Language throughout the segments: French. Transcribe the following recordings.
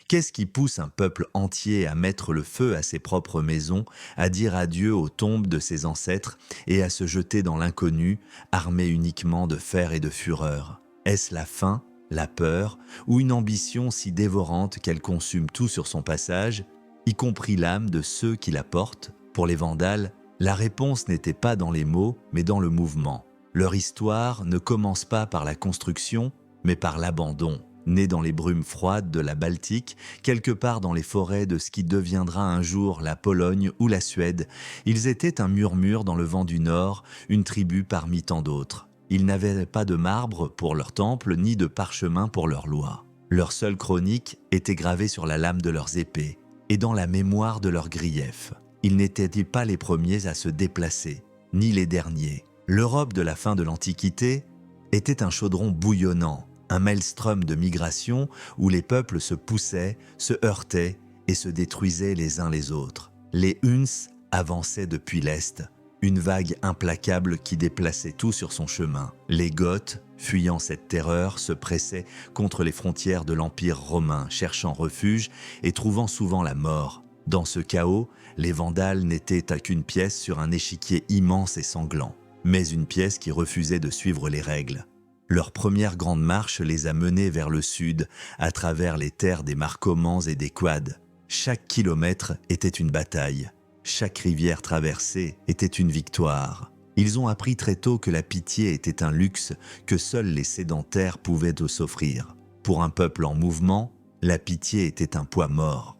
Qu'est-ce qui pousse un peuple entier à mettre le feu à ses propres maisons, à dire adieu aux tombes de ses ancêtres et à se jeter dans l'inconnu, armé uniquement de fer et de fureur? Est-ce la faim, la peur ou une ambition si dévorante qu'elle consume tout sur son passage, y compris l'âme de ceux qui la portent? Pour les Vandales, la réponse n'était pas dans les mots, mais dans le mouvement. Leur histoire ne commence pas par la construction, mais par l'abandon. Nés dans les brumes froides de la Baltique, quelque part dans les forêts de ce qui deviendra un jour la Pologne ou la Suède, ils étaient un murmure dans le vent du Nord, une tribu parmi tant d'autres. Ils n'avaient pas de marbre pour leur temple, ni de parchemin pour leur loi. Leur seule chronique était gravée sur la lame de leurs épées, et dans la mémoire de leurs griefs. Ils n'étaient pas les premiers à se déplacer, ni les derniers. L'Europe de la fin de l'Antiquité était un chaudron bouillonnant, un maelstrom de migration où les peuples se poussaient, se heurtaient et se détruisaient les uns les autres. Les Huns avançaient depuis l'Est, une vague implacable qui déplaçait tout sur son chemin. Les Goths, fuyant cette terreur, se pressaient contre les frontières de l'Empire romain, cherchant refuge et trouvant souvent la mort. Dans ce chaos, les Vandales n'étaient qu'une pièce sur un échiquier immense et sanglant, mais une pièce qui refusait de suivre les règles. Leur première grande marche les a menés vers le sud, à travers les terres des Marcomans et des Quads. Chaque kilomètre était une bataille. Chaque rivière traversée était une victoire. Ils ont appris très tôt que la pitié était un luxe que seuls les sédentaires pouvaient s'offrir. Pour un peuple en mouvement, la pitié était un poids mort.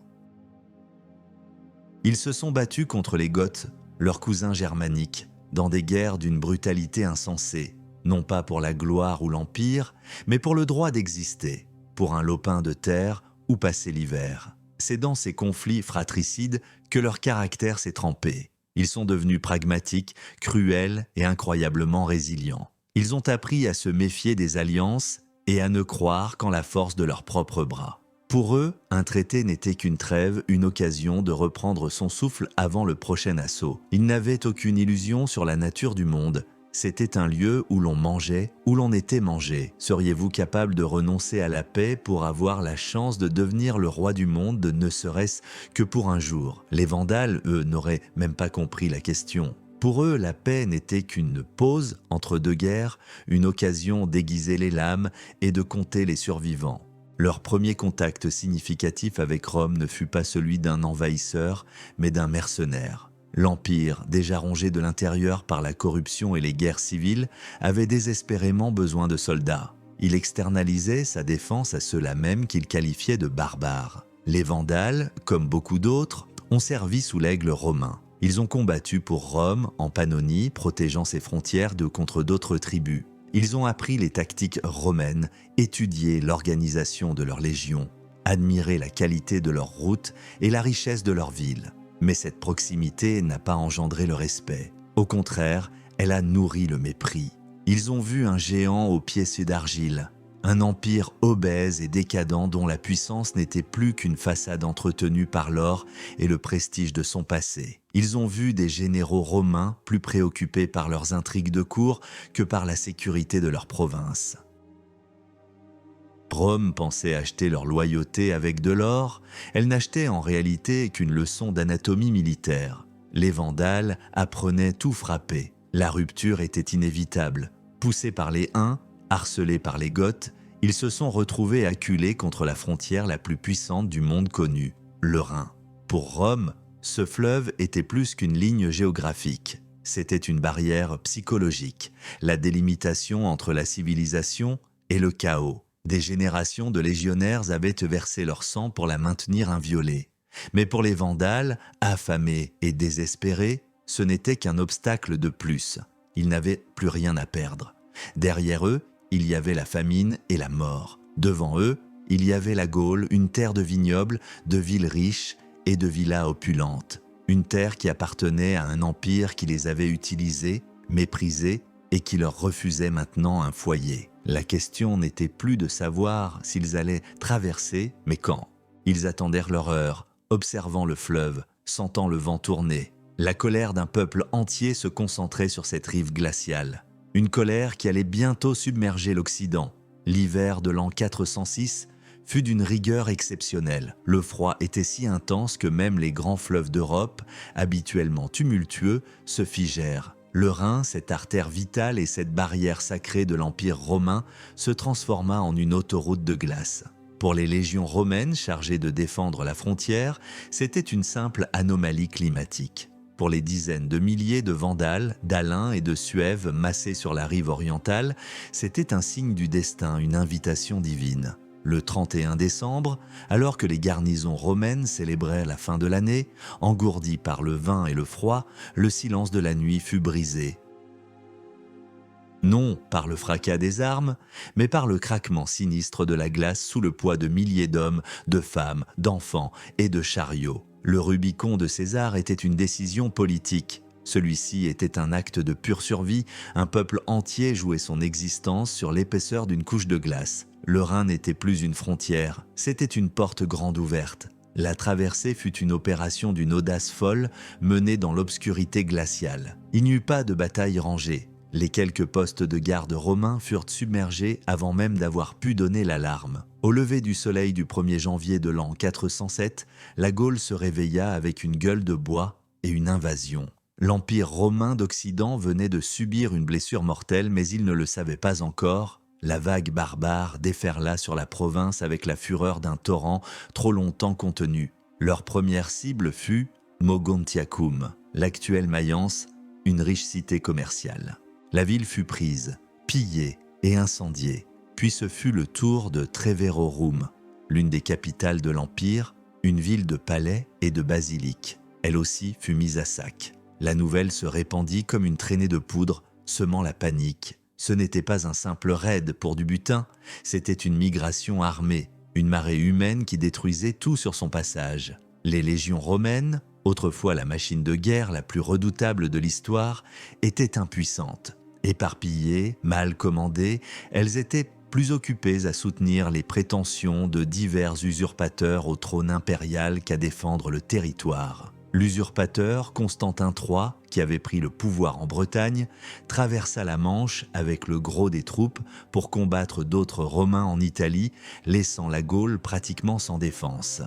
Ils se sont battus contre les Goths, leurs cousins germaniques, dans des guerres d'une brutalité insensée. Non pas pour la gloire ou l'empire, mais pour le droit d'exister, pour un lopin de terre ou passer l'hiver. C'est dans ces conflits fratricides que leur caractère s'est trempé. Ils sont devenus pragmatiques, cruels et incroyablement résilients. Ils ont appris à se méfier des alliances et à ne croire qu'en la force de leurs propres bras. Pour eux, un traité n'était qu'une trêve, une occasion de reprendre son souffle avant le prochain assaut. Ils n'avaient aucune illusion sur la nature du monde. C'était un lieu où l'on mangeait, où l'on était mangé. Seriez-vous capable de renoncer à la paix pour avoir la chance de devenir le roi du monde, ne serait-ce que pour un jour? Les Vandales, eux, n'auraient même pas compris la question. Pour eux, la paix n'était qu'une pause entre deux guerres, une occasion d'aiguiser les lames et de compter les survivants. Leur premier contact significatif avec Rome ne fut pas celui d'un envahisseur, mais d'un mercenaire. L'Empire, déjà rongé de l'intérieur par la corruption et les guerres civiles, avait désespérément besoin de soldats. Il externalisait sa défense à ceux-là même qu'il qualifiait de barbares. Les Vandales, comme beaucoup d'autres, ont servi sous l'aigle romain. Ils ont combattu pour Rome en Pannonie, protégeant ses frontières contre d'autres tribus. Ils ont appris les tactiques romaines, étudié l'organisation de leurs légions, admiré la qualité de leurs routes et la richesse de leurs villes. Mais cette proximité n'a pas engendré le respect. Au contraire, elle a nourri le mépris. Ils ont vu un géant aux pieds d'argile, un empire obèse et décadent dont la puissance n'était plus qu'une façade entretenue par l'or et le prestige de son passé. Ils ont vu des généraux romains plus préoccupés par leurs intrigues de cour que par la sécurité de leur province. Rome pensait acheter leur loyauté avec de l'or, elle n'achetait en réalité qu'une leçon d'anatomie militaire. Les Vandales apprenaient tout frapper. La rupture était inévitable. Poussés par les Huns, harcelés par les Goths, ils se sont retrouvés acculés contre la frontière la plus puissante du monde connu, le Rhin. Pour Rome, ce fleuve était plus qu'une ligne géographique. C'était une barrière psychologique, la délimitation entre la civilisation et le chaos. Des générations de légionnaires avaient versé leur sang pour la maintenir inviolée. Mais pour les Vandales, affamés et désespérés, ce n'était qu'un obstacle de plus. Ils n'avaient plus rien à perdre. Derrière eux, il y avait la famine et la mort. Devant eux, il y avait la Gaule, une terre de vignobles, de villes riches et de villas opulentes. Une terre qui appartenait à un empire qui les avait utilisés, méprisés et qui leur refusait maintenant un foyer. La question n'était plus de savoir s'ils allaient traverser, mais quand. Ils attendèrent leur heure, observant le fleuve, sentant le vent tourner. La colère d'un peuple entier se concentrait sur cette rive glaciale. Une colère qui allait bientôt submerger l'Occident. L'hiver de l'an 406 fut d'une rigueur exceptionnelle. Le froid était si intense que même les grands fleuves d'Europe, habituellement tumultueux, se figèrent. Le Rhin, cette artère vitale et cette barrière sacrée de l'Empire romain, se transforma en une autoroute de glace. Pour les légions romaines chargées de défendre la frontière, c'était une simple anomalie climatique. Pour les dizaines de milliers de Vandales, d'Alains et de Suèves massés sur la rive orientale, c'était un signe du destin, une invitation divine. Le 31 décembre, alors que les garnisons romaines célébraient la fin de l'année, engourdies par le vin et le froid, le silence de la nuit fut brisé. Non par le fracas des armes, mais par le craquement sinistre de la glace sous le poids de milliers d'hommes, de femmes, d'enfants et de chariots. Le Rubicon de César était une décision politique. Celui-ci était un acte de pure survie, un peuple entier jouait son existence sur l'épaisseur d'une couche de glace. Le Rhin n'était plus une frontière, c'était une porte grande ouverte. La traversée fut une opération d'une audace folle menée dans l'obscurité glaciale. Il n'y eut pas de bataille rangée. Les quelques postes de garde romains furent submergés avant même d'avoir pu donner l'alarme. Au lever du soleil du 1er janvier de l'an 407, la Gaule se réveilla avec une gueule de bois et une invasion. L'Empire romain d'Occident venait de subir une blessure mortelle, mais il ne le savait pas encore. La vague barbare déferla sur la province avec la fureur d'un torrent trop longtemps contenu. Leur première cible fut Mogontiacum, l'actuelle Mayence, une riche cité commerciale. La ville fut prise, pillée et incendiée, puis ce fut le tour de Treverorum, l'une des capitales de l'Empire, une ville de palais et de basiliques. Elle aussi fut mise à sac. La nouvelle se répandit comme une traînée de poudre, semant la panique. Ce n'était pas un simple raid pour du butin, c'était une migration armée, une marée humaine qui détruisait tout sur son passage. Les légions romaines, autrefois la machine de guerre la plus redoutable de l'histoire, étaient impuissantes. Éparpillées, mal commandées, elles étaient plus occupées à soutenir les prétentions de divers usurpateurs au trône impérial qu'à défendre le territoire. L'usurpateur Constantin III, qui avait pris le pouvoir en Bretagne, traversa la Manche avec le gros des troupes pour combattre d'autres Romains en Italie, laissant la Gaule pratiquement sans défense.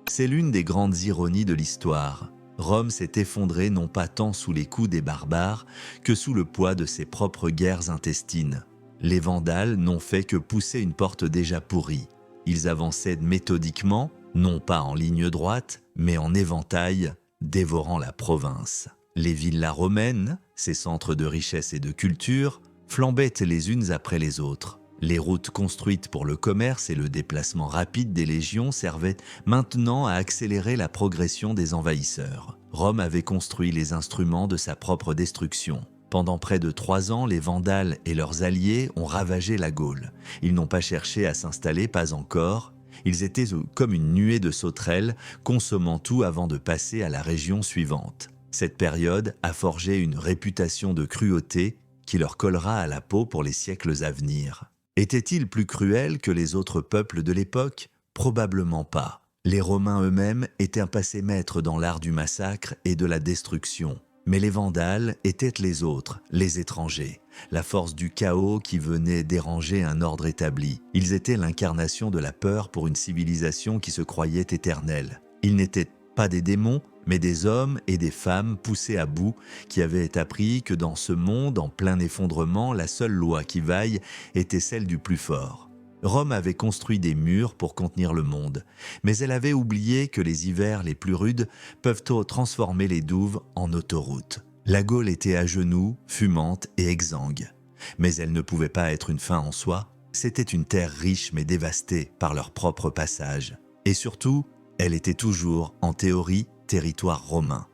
C'est l'une des grandes ironies de l'histoire. Rome s'est effondrée non pas tant sous les coups des barbares que sous le poids de ses propres guerres intestines. Les Vandales n'ont fait que pousser une porte déjà pourrie. Ils avançaient méthodiquement, non pas en ligne droite, mais en éventail, dévorant la province. Les villas romaines, ces centres de richesse et de culture, flambaient les unes après les autres. Les routes construites pour le commerce et le déplacement rapide des légions servaient maintenant à accélérer la progression des envahisseurs. Rome avait construit les instruments de sa propre destruction. Pendant près de 3 ans, les Vandales et leurs alliés ont ravagé la Gaule. Ils n'ont pas cherché à s'installer, pas encore. Ils étaient comme une nuée de sauterelles, consommant tout avant de passer à la région suivante. Cette période a forgé une réputation de cruauté qui leur collera à la peau pour les siècles à venir. Étaient-ils plus cruels que les autres peuples de l'époque? Probablement pas. Les Romains eux-mêmes étaient un passé maître dans l'art du massacre et de la destruction. Mais les Vandales étaient les autres, les étrangers, la force du chaos qui venait déranger un ordre établi. Ils étaient l'incarnation de la peur pour une civilisation qui se croyait éternelle. Ils n'étaient pas des démons, mais des hommes et des femmes poussés à bout qui avaient appris que dans ce monde en plein effondrement, la seule loi qui vaille était celle du plus fort. Rome avait construit des murs pour contenir le monde, mais elle avait oublié que les hivers les plus rudes peuvent transformer les douves en autoroutes. La Gaule était à genoux, fumante et exsangue. Mais elle ne pouvait pas être une fin en soi. C'était une terre riche mais dévastée par leur propre passage. Et surtout, elle était toujours, en théorie, territoire romain.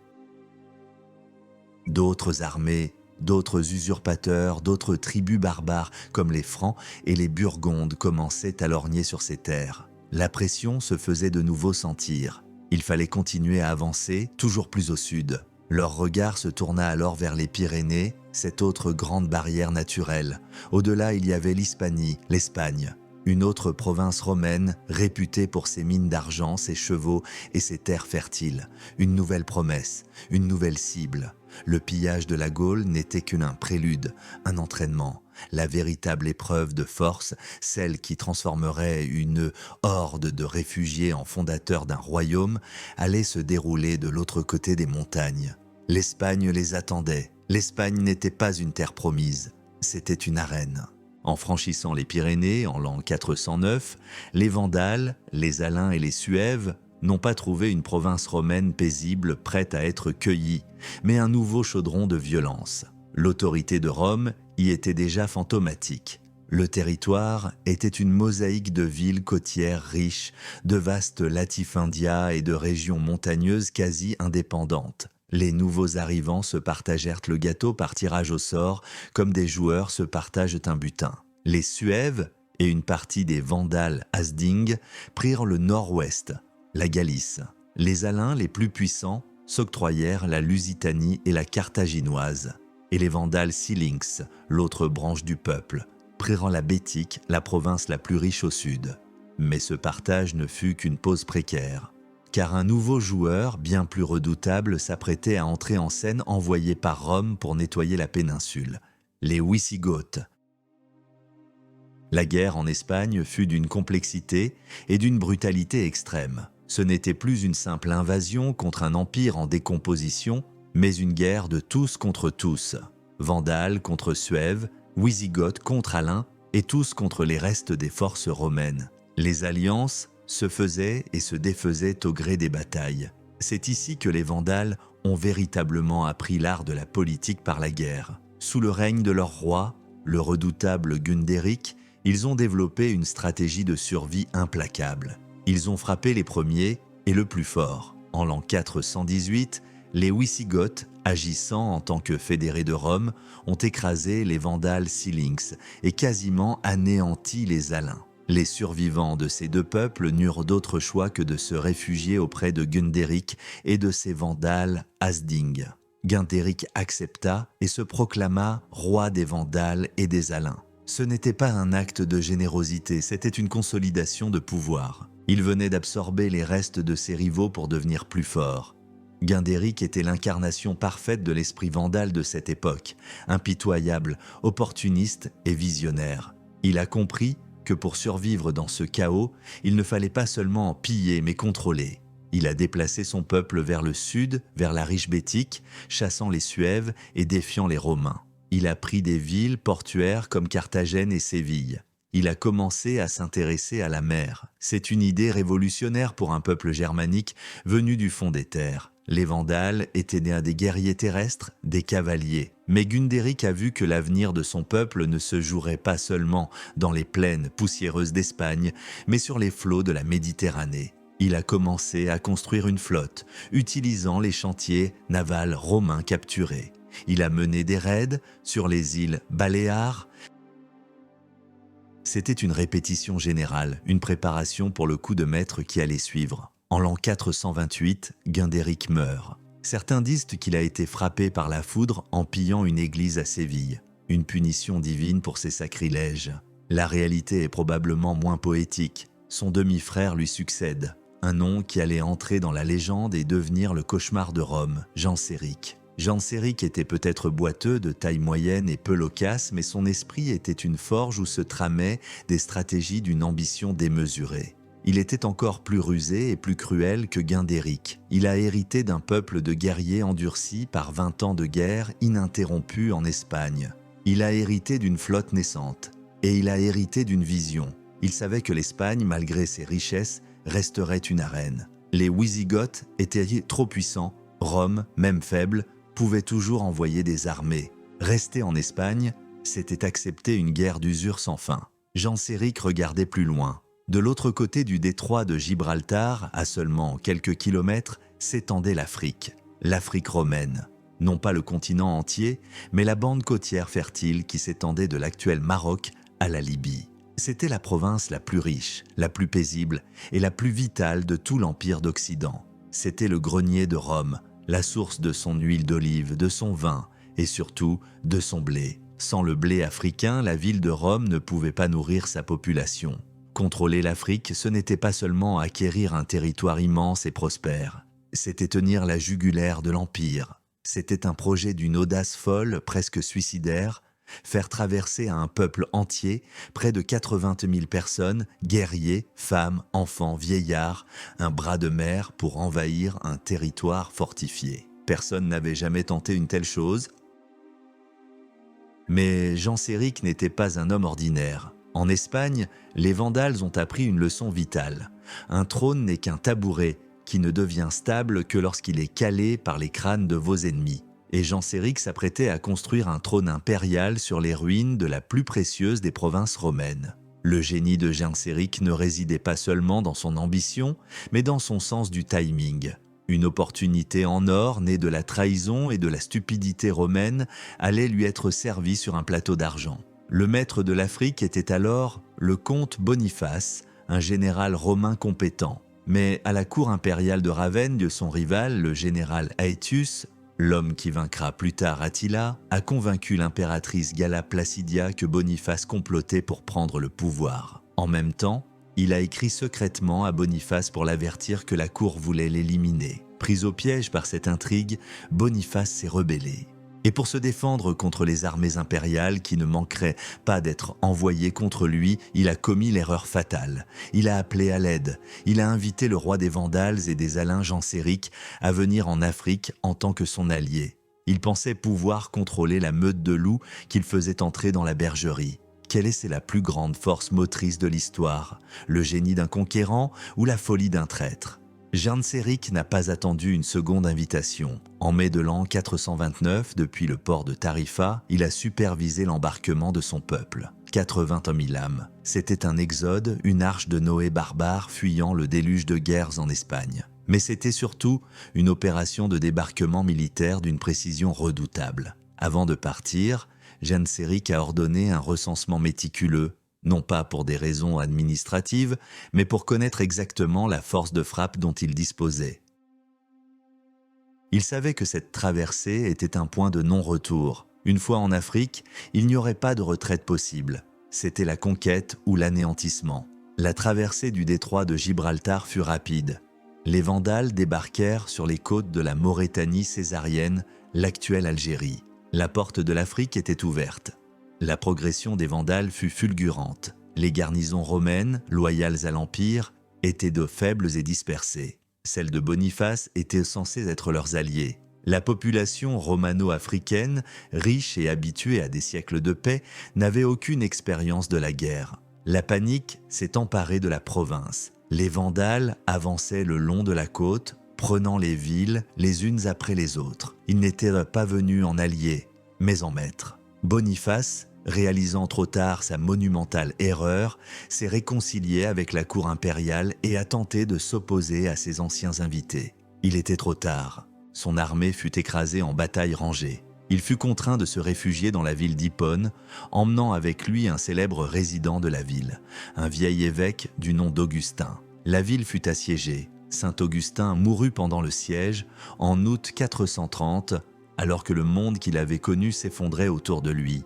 D'autres armées, d'autres usurpateurs, d'autres tribus barbares comme les Francs et les Burgondes commençaient à lorgner sur ces terres. La pression se faisait de nouveau sentir. Il fallait continuer à avancer, toujours plus au sud. Leur regard se tourna alors vers les Pyrénées, cette autre grande barrière naturelle. Au-delà, il y avait l'Hispanie, l'Espagne. Une autre province romaine, réputée pour ses mines d'argent, ses chevaux et ses terres fertiles. Une nouvelle promesse, une nouvelle cible. Le pillage de la Gaule n'était qu'un prélude, un entraînement. La véritable épreuve de force, celle qui transformerait une horde de réfugiés en fondateurs d'un royaume, allait se dérouler de l'autre côté des montagnes. L'Espagne les attendait. L'Espagne n'était pas une terre promise, c'était une arène. En franchissant les Pyrénées en l'an 409, les Vandales, les Alains et les Suèves n'ont pas trouvé une province romaine paisible prête à être cueillie, mais un nouveau chaudron de violence. L'autorité de Rome y était déjà fantomatique. Le territoire était une mosaïque de villes côtières riches, de vastes latifundias et de régions montagneuses quasi indépendantes. Les nouveaux arrivants se partagèrent le gâteau par tirage au sort, comme des joueurs se partagent un butin. Les Suèves et une partie des Vandales Hasding prirent le nord-ouest, la Galice. Les Alains les plus puissants s'octroyèrent la Lusitanie et la Carthaginoise, et les Vandales Silinx, l'autre branche du peuple, prirent la Bétique, la province la plus riche au sud. Mais ce partage ne fut qu'une pause précaire, car un nouveau joueur, bien plus redoutable, s'apprêtait à entrer en scène envoyé par Rome pour nettoyer la péninsule, les Wisigoths. La guerre en Espagne fut d'une complexité et d'une brutalité extrême. Ce n'était plus une simple invasion contre un empire en décomposition, mais une guerre de tous contre tous. Vandales contre Suèves, Wisigoths contre Alains et tous contre les restes des forces romaines. Les alliances se faisaient et se défaisaient au gré des batailles. C'est ici que les Vandales ont véritablement appris l'art de la politique par la guerre. Sous le règne de leur roi, le redoutable Gundéric, ils ont développé une stratégie de survie implacable. Ils ont frappé les premiers et le plus fort. En l'an 418, les Wisigoths, agissant en tant que fédérés de Rome, ont écrasé les Vandales Silinx et quasiment anéanti les Alains. Les survivants de ces deux peuples n'eurent d'autre choix que de se réfugier auprès de Gundéric et de ses Vandales Hasding. Gundéric accepta et se proclama roi des Vandales et des Alains. Ce n'était pas un acte de générosité, c'était une consolidation de pouvoir. Il venait d'absorber les restes de ses rivaux pour devenir plus fort. Gundéric était l'incarnation parfaite de l'esprit vandale de cette époque, impitoyable, opportuniste et visionnaire. Il a compris que pour survivre dans ce chaos, il ne fallait pas seulement piller mais contrôler. Il a déplacé son peuple vers le sud, vers la riche Bétique, chassant les Suèves et défiant les Romains. Il a pris des villes portuaires comme Carthagène et Séville. Il a commencé à s'intéresser à la mer. C'est une idée révolutionnaire pour un peuple germanique venu du fond des terres. Les Vandales étaient nés des guerriers terrestres, des cavaliers. Mais Gundéric a vu que l'avenir de son peuple ne se jouerait pas seulement dans les plaines poussiéreuses d'Espagne, mais sur les flots de la Méditerranée. Il a commencé à construire une flotte, utilisant les chantiers navals romains capturés. Il a mené des raids sur les îles Baléares. C'était une répétition générale, une préparation pour le coup de maître qui allait suivre. En l'an 428, Gundéric meurt. Certains disent qu'il a été frappé par la foudre en pillant une église à Séville, une punition divine pour ses sacrilèges. La réalité est probablement moins poétique. Son demi-frère lui succède, un nom qui allait entrer dans la légende et devenir le cauchemar de Rome, Genséric. Genséric était peut-être boiteux, de taille moyenne et peu loquace, mais son esprit était une forge où se tramaient des stratégies d'une ambition démesurée. Il était encore plus rusé et plus cruel que Gundéric. Il a hérité d'un peuple de guerriers endurcis par 20 ans de guerre ininterrompue en Espagne. Il a hérité d'une flotte naissante. Et il a hérité d'une vision. Il savait que l'Espagne, malgré ses richesses, resterait une arène. Les Wisigoths étaient trop puissants. Rome, même faible, pouvait toujours envoyer des armées. Rester en Espagne, c'était accepter une guerre d'usure sans fin. Genséric regardait plus loin. De l'autre côté du détroit de Gibraltar, à seulement quelques kilomètres, s'étendait l'Afrique romaine. Non pas le continent entier, mais la bande côtière fertile qui s'étendait de l'actuel Maroc à la Libye. C'était la province la plus riche, la plus paisible et la plus vitale de tout l'Empire d'Occident. C'était le grenier de Rome, la source de son huile d'olive, de son vin et surtout de son blé. Sans le blé africain, la ville de Rome ne pouvait pas nourrir sa population. Contrôler l'Afrique, ce n'était pas seulement acquérir un territoire immense et prospère, c'était tenir la jugulaire de l'Empire. C'était un projet d'une audace folle, presque suicidaire, faire traverser à un peuple entier, près de 80 000 personnes, guerriers, femmes, enfants, vieillards, un bras de mer pour envahir un territoire fortifié. Personne n'avait jamais tenté une telle chose. Mais Genséric n'était pas un homme ordinaire. En Espagne, les Vandales ont appris une leçon vitale. Un trône n'est qu'un tabouret qui ne devient stable que lorsqu'il est calé par les crânes de vos ennemis. Et Genséric s'apprêtait à construire un trône impérial sur les ruines de la plus précieuse des provinces romaines. Le génie de Genséric ne résidait pas seulement dans son ambition, mais dans son sens du timing. Une opportunité en or, née de la trahison et de la stupidité romaine, allait lui être servie sur un plateau d'argent. Le maître de l'Afrique était alors le comte Boniface, un général romain compétent. Mais à la cour impériale de Ravenne, de son rival, le général Aetius, l'homme qui vaincra plus tard Attila, a convaincu l'impératrice Galla Placidia que Boniface complotait pour prendre le pouvoir. En même temps, il a écrit secrètement à Boniface pour l'avertir que la cour voulait l'éliminer. Pris au piège par cette intrigue, Boniface s'est rebellé. Et pour se défendre contre les armées impériales qui ne manqueraient pas d'être envoyées contre lui, il a commis l'erreur fatale. Il a appelé à l'aide. Il a invité le roi des Vandales et des Alains Genséric à venir en Afrique en tant que son allié. Il pensait pouvoir contrôler la meute de loups qu'il faisait entrer dans la bergerie. Quelle est la plus grande force motrice de l'histoire? Le génie d'un conquérant ou la folie d'un traître? Genséric n'a pas attendu une seconde invitation. En mai de l'an 429, depuis le port de Tarifa, il a supervisé l'embarquement de son peuple. 80 000 âmes. C'était un exode, une arche de Noé barbare fuyant le déluge de guerres en Espagne. Mais c'était surtout une opération de débarquement militaire d'une précision redoutable. Avant de partir, Genséric a ordonné un recensement méticuleux, non pas pour des raisons administratives, mais pour connaître exactement la force de frappe dont il disposait. Il savait que cette traversée était un point de non-retour. Une fois en Afrique, il n'y aurait pas de retraite possible. C'était la conquête ou l'anéantissement. La traversée du détroit de Gibraltar fut rapide. Les Vandales débarquèrent sur les côtes de la Maurétanie césarienne, l'actuelle Algérie. La porte de l'Afrique était ouverte. La progression des Vandales fut fulgurante. Les garnisons romaines, loyales à l'Empire, étaient de faibles et dispersées. Celles de Boniface étaient censées être leurs alliés. La population romano-africaine, riche et habituée à des siècles de paix, n'avait aucune expérience de la guerre. La panique s'est emparée de la province. Les Vandales avançaient le long de la côte, prenant les villes les unes après les autres. Ils n'étaient pas venus en alliés, mais en maîtres. Boniface, réalisant trop tard sa monumentale erreur, s'est réconcilié avec la cour impériale et a tenté de s'opposer à ses anciens invités. Il était trop tard. Son armée fut écrasée en bataille rangée. Il fut contraint de se réfugier dans la ville d'Hippone, emmenant avec lui un célèbre résident de la ville, un vieil évêque du nom d'Augustin. La ville fut assiégée. Saint Augustin mourut pendant le siège, en août 430, alors que le monde qu'il avait connu s'effondrait autour de lui.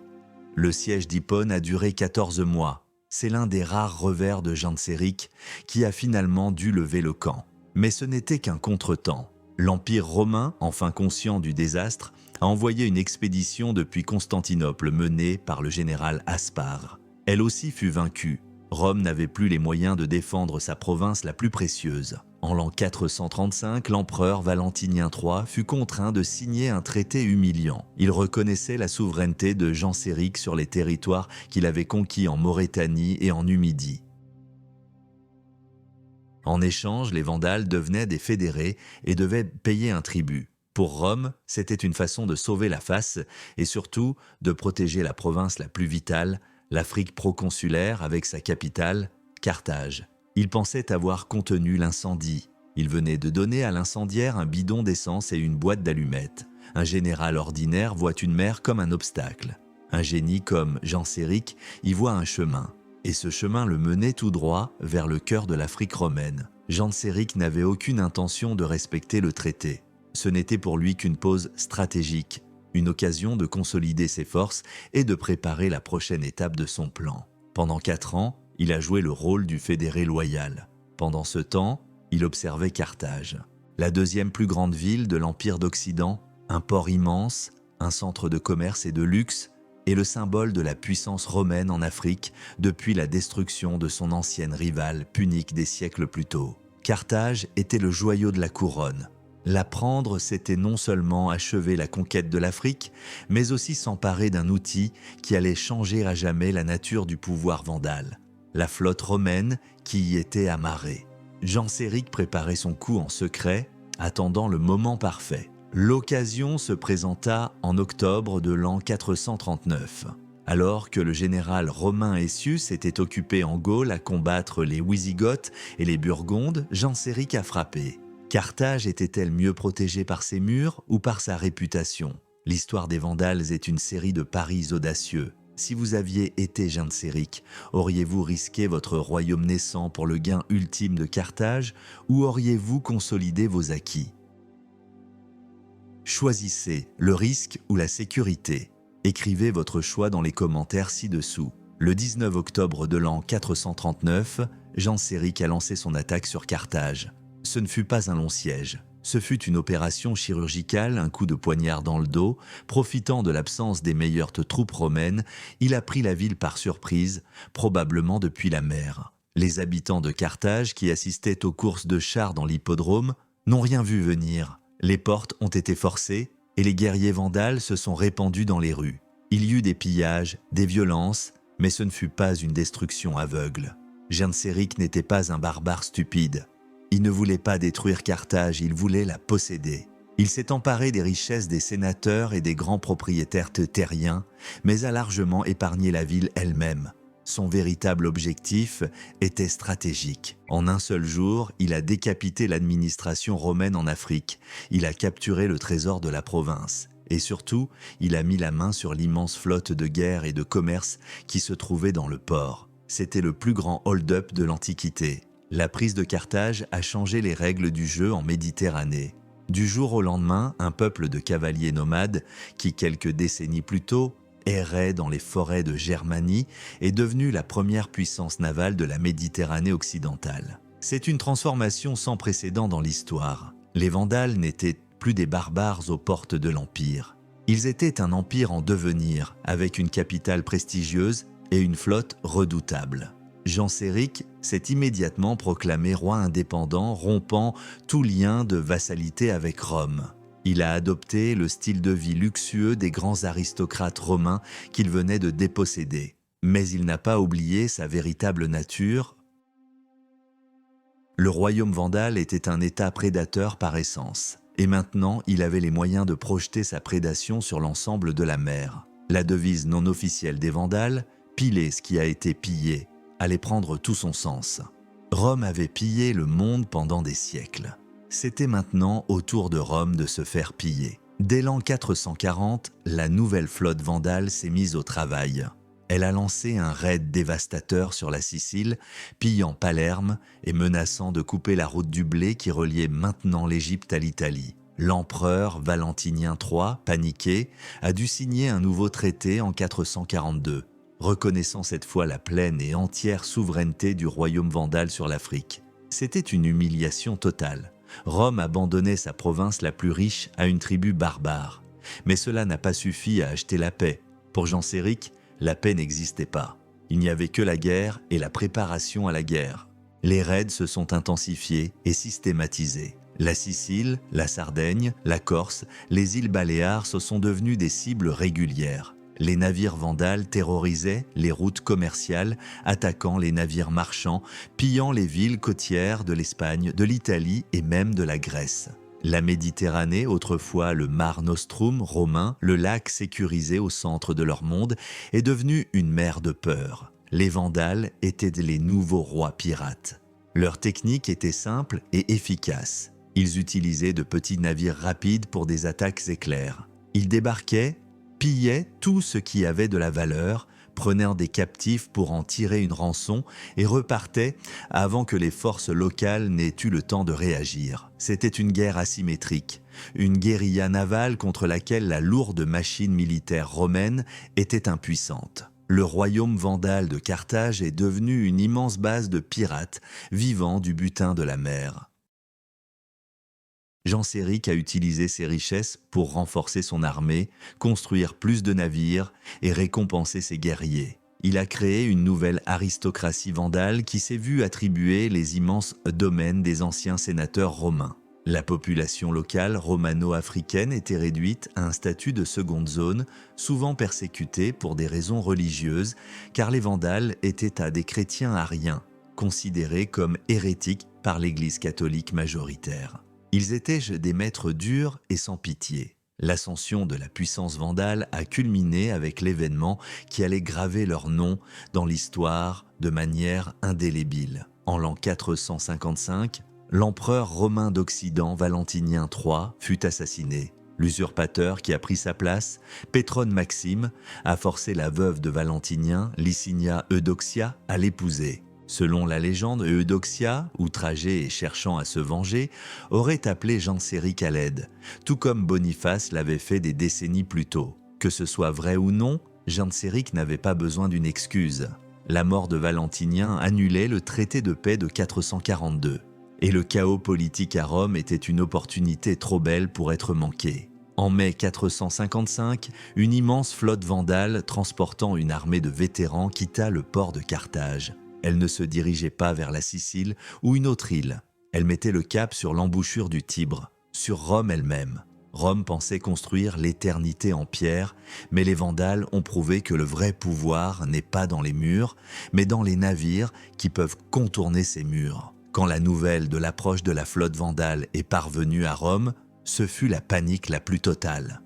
Le siège d'Hippone a duré 14 mois. C'est l'un des rares revers de Genséric qui a finalement dû lever le camp. Mais ce n'était qu'un contretemps. L'Empire romain, enfin conscient du désastre, a envoyé une expédition depuis Constantinople menée par le général Aspar. Elle aussi fut vaincue. Rome n'avait plus les moyens de défendre sa province la plus précieuse. En l'an 435, l'empereur Valentinien III fut contraint de signer un traité humiliant. Il reconnaissait la souveraineté de Genséric sur les territoires qu'il avait conquis en Maurétanie et en Numidie. En échange, les Vandales devenaient des fédérés et devaient payer un tribut. Pour Rome, c'était une façon de sauver la face et surtout de protéger la province la plus vitale, l'Afrique proconsulaire avec sa capitale, Carthage. Il pensait avoir contenu l'incendie. Il venait de donner à l'incendiaire un bidon d'essence et une boîte d'allumettes. Un général ordinaire voit une mer comme un obstacle. Un génie comme Genséric y voit un chemin. Et ce chemin le menait tout droit vers le cœur de l'Afrique romaine. Genséric n'avait aucune intention de respecter le traité. Ce n'était pour lui qu'une pause stratégique, une occasion de consolider ses forces et de préparer la prochaine étape de son plan. Pendant 4 ans, Il a joué le rôle du fédéré loyal. Pendant ce temps, il observait Carthage, la deuxième plus grande ville de l'Empire d'Occident, un port immense, un centre de commerce et de luxe, et le symbole de la puissance romaine en Afrique depuis la destruction de son ancienne rivale punique des siècles plus tôt. Carthage était le joyau de la couronne. La prendre, c'était non seulement achever la conquête de l'Afrique, mais aussi s'emparer d'un outil qui allait changer à jamais la nature du pouvoir vandale, la flotte romaine qui y était amarrée. Genséric préparait son coup en secret, attendant le moment parfait. L'occasion se présenta en octobre de l'an 439. Alors que le général romain Essius était occupé en Gaule à combattre les Wisigoths et les Burgondes, Genséric a frappé. Carthage était-elle mieux protégée par ses murs ou par sa réputation? L'histoire des Vandales est une série de paris audacieux. Si vous aviez été Genséric, auriez-vous risqué votre royaume naissant pour le gain ultime de Carthage ou auriez-vous consolidé vos acquis? Choisissez le risque ou la sécurité. Écrivez votre choix dans les commentaires ci-dessous. Le 19 octobre de l'an 439, Genséric a lancé son attaque sur Carthage. Ce ne fut pas un long siège. Ce fut une opération chirurgicale, un coup de poignard dans le dos. Profitant de l'absence des meilleures troupes romaines, il a pris la ville par surprise, probablement depuis la mer. Les habitants de Carthage, qui assistaient aux courses de chars dans l'hippodrome, n'ont rien vu venir. Les portes ont été forcées et les guerriers vandales se sont répandus dans les rues. Il y eut des pillages, des violences, mais ce ne fut pas une destruction aveugle. Genséric n'était pas un barbare stupide. Il ne voulait pas détruire Carthage, il voulait la posséder. Il s'est emparé des richesses des sénateurs et des grands propriétaires terriens, mais a largement épargné la ville elle-même. Son véritable objectif était stratégique. En un seul jour, il a décapité l'administration romaine en Afrique. Il a capturé le trésor de la province. Et surtout, il a mis la main sur l'immense flotte de guerre et de commerce qui se trouvait dans le port. C'était le plus grand hold-up de l'Antiquité. La prise de Carthage a changé les règles du jeu en Méditerranée. Du jour au lendemain, un peuple de cavaliers nomades qui, quelques décennies plus tôt, errait dans les forêts de Germanie, est devenu la première puissance navale de la Méditerranée occidentale. C'est une transformation sans précédent dans l'histoire. Les Vandales n'étaient plus des barbares aux portes de l'Empire. Ils étaient un empire en devenir, avec une capitale prestigieuse et une flotte redoutable. Genséric s'est immédiatement proclamé roi indépendant, rompant tout lien de vassalité avec Rome. Il a adopté le style de vie luxueux des grands aristocrates romains qu'il venait de déposséder. Mais il n'a pas oublié sa véritable nature. Le royaume vandale était un état prédateur par essence. Et maintenant, il avait les moyens de projeter sa prédation sur l'ensemble de la mer. La devise non officielle des Vandales, « Piler ce qui a été pillé », allait prendre tout son sens. Rome avait pillé le monde pendant des siècles. C'était maintenant au tour de Rome de se faire piller. Dès l'an 440, la nouvelle flotte vandale s'est mise au travail. Elle a lancé un raid dévastateur sur la Sicile, pillant Palerme et menaçant de couper la route du blé qui reliait maintenant l'Égypte à l'Italie. L'empereur Valentinien III, paniqué, a dû signer un nouveau traité en 442, reconnaissant cette fois la pleine et entière souveraineté du royaume vandale sur l'Afrique. C'était une humiliation totale. Rome abandonnait sa province la plus riche à une tribu barbare. Mais cela n'a pas suffi à acheter la paix. Pour Genséric, la paix n'existait pas. Il n'y avait que la guerre et la préparation à la guerre. Les raids se sont intensifiés et systématisés. La Sicile, la Sardaigne, la Corse, les îles Baléares se sont devenues des cibles régulières. Les navires vandales terrorisaient les routes commerciales, attaquant les navires marchands, pillant les villes côtières de l'Espagne, de l'Italie et même de la Grèce. La Méditerranée, autrefois le Mar Nostrum romain, le lac sécurisé au centre de leur monde, est devenue une mer de peur. Les Vandales étaient les nouveaux rois pirates. Leur technique était simple et efficace. Ils utilisaient de petits navires rapides pour des attaques éclairs. Ils débarquaient, pillaient tout ce qui avait de la valeur, prenaient des captifs pour en tirer une rançon et repartaient avant que les forces locales n'aient eu le temps de réagir. C'était une guerre asymétrique, une guérilla navale contre laquelle la lourde machine militaire romaine était impuissante. le royaume vandale de Carthage est devenu une immense base de pirates vivant du butin de la mer. Genséric a utilisé ses richesses pour renforcer son armée, construire plus de navires et récompenser ses guerriers. Il a créé une nouvelle aristocratie vandale qui s'est vue attribuer les immenses domaines des anciens sénateurs romains. La population locale romano-africaine était réduite à un statut de seconde zone, souvent persécutée pour des raisons religieuses, car les Vandales étaient à des chrétiens ariens, considérés comme hérétiques par l'Église catholique majoritaire. Ils étaient des maîtres durs et sans pitié. L'ascension de la puissance vandale a culminé avec l'événement qui allait graver leur nom dans l'histoire de manière indélébile. En l'an 455, l'empereur romain d'Occident Valentinien III fut assassiné. L'usurpateur qui a pris sa place, Pétrone Maxime, a forcé la veuve de Valentinien, Licinia Eudoxia, à l'épouser. Selon la légende, Eudoxia, outragée et cherchant à se venger, aurait appelé Genséric à l'aide, tout comme Boniface l'avait fait des décennies plus tôt. Que ce soit vrai ou non, Genséric n'avait pas besoin d'une excuse. La mort de Valentinien annulait le traité de paix de 442. Et le chaos politique à Rome était une opportunité trop belle pour être manquée. En mai 455, une immense flotte vandale transportant une armée de vétérans quitta le port de Carthage. Elle ne se dirigeait pas vers la Sicile ou une autre île. Elle mettait le cap sur l'embouchure du Tibre, sur Rome elle-même. Rome pensait construire l'éternité en pierre, mais les Vandales ont prouvé que le vrai pouvoir n'est pas dans les murs, mais dans les navires qui peuvent contourner ces murs. Quand la nouvelle de l'approche de la flotte vandale est parvenue à Rome, ce fut la panique la plus totale.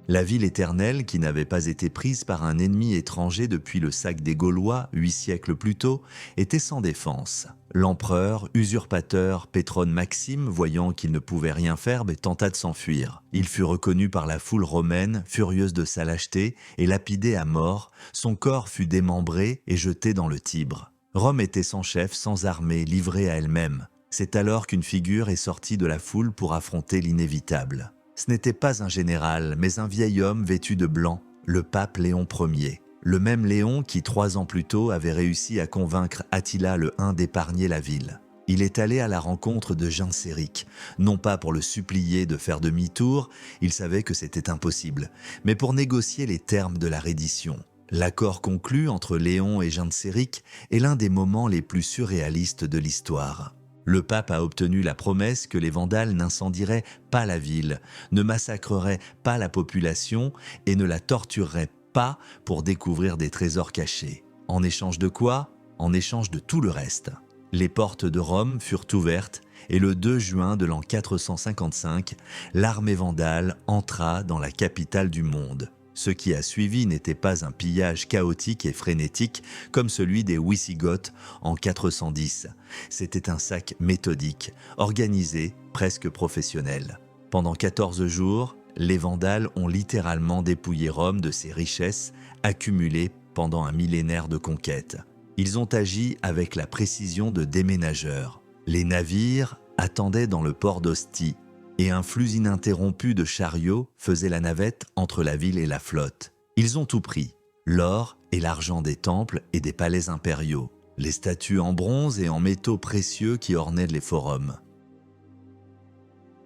La ville éternelle, qui n'avait pas été prise par un ennemi étranger depuis le sac des Gaulois 8 siècles plus tôt, était sans défense. L'empereur, usurpateur Pétrone Maxime, voyant qu'il ne pouvait rien faire, tenta de s'enfuir. Il fut reconnu par la foule romaine, furieuse de sa lâcheté, et lapidé à mort. Son corps fut démembré et jeté dans le Tibre. Rome était sans chef, sans armée, livrée à elle-même. C'est alors qu'une figure est sortie de la foule pour affronter l'inévitable. Ce n'était pas un général, mais un vieil homme vêtu de blanc, le pape Léon Ier. Le même Léon qui, 3 ans plus tôt, avait réussi à convaincre Attila le Hun d'épargner la ville. Il est allé à la rencontre de Genséric, non pas pour le supplier de faire demi-tour, il savait que c'était impossible, mais pour négocier les termes de la reddition. L'accord conclu entre Léon et Genséric est l'un des moments les plus surréalistes de l'histoire. Le pape a obtenu la promesse que les Vandales n'incendieraient pas la ville, ne massacreraient pas la population et ne la tortureraient pas pour découvrir des trésors cachés. En échange de quoi? En échange de tout le reste. Les portes de Rome furent ouvertes et le 2 juin de l'an 455, l'armée vandale entra dans la capitale du monde. Ce qui a suivi n'était pas un pillage chaotique et frénétique comme celui des Wisigoths en 410. C'était un sac méthodique, organisé, presque professionnel. Pendant 14 jours, les Vandales ont littéralement dépouillé Rome de ses richesses accumulées pendant un millénaire de conquête. Ils ont agi avec la précision de déménageurs. Les navires attendaient dans le port d'Ostie, et un flux ininterrompu de chariots faisait la navette entre la ville et la flotte. Ils ont tout pris, l'or et l'argent des temples et des palais impériaux, les statues en bronze et en métaux précieux qui ornaient les forums.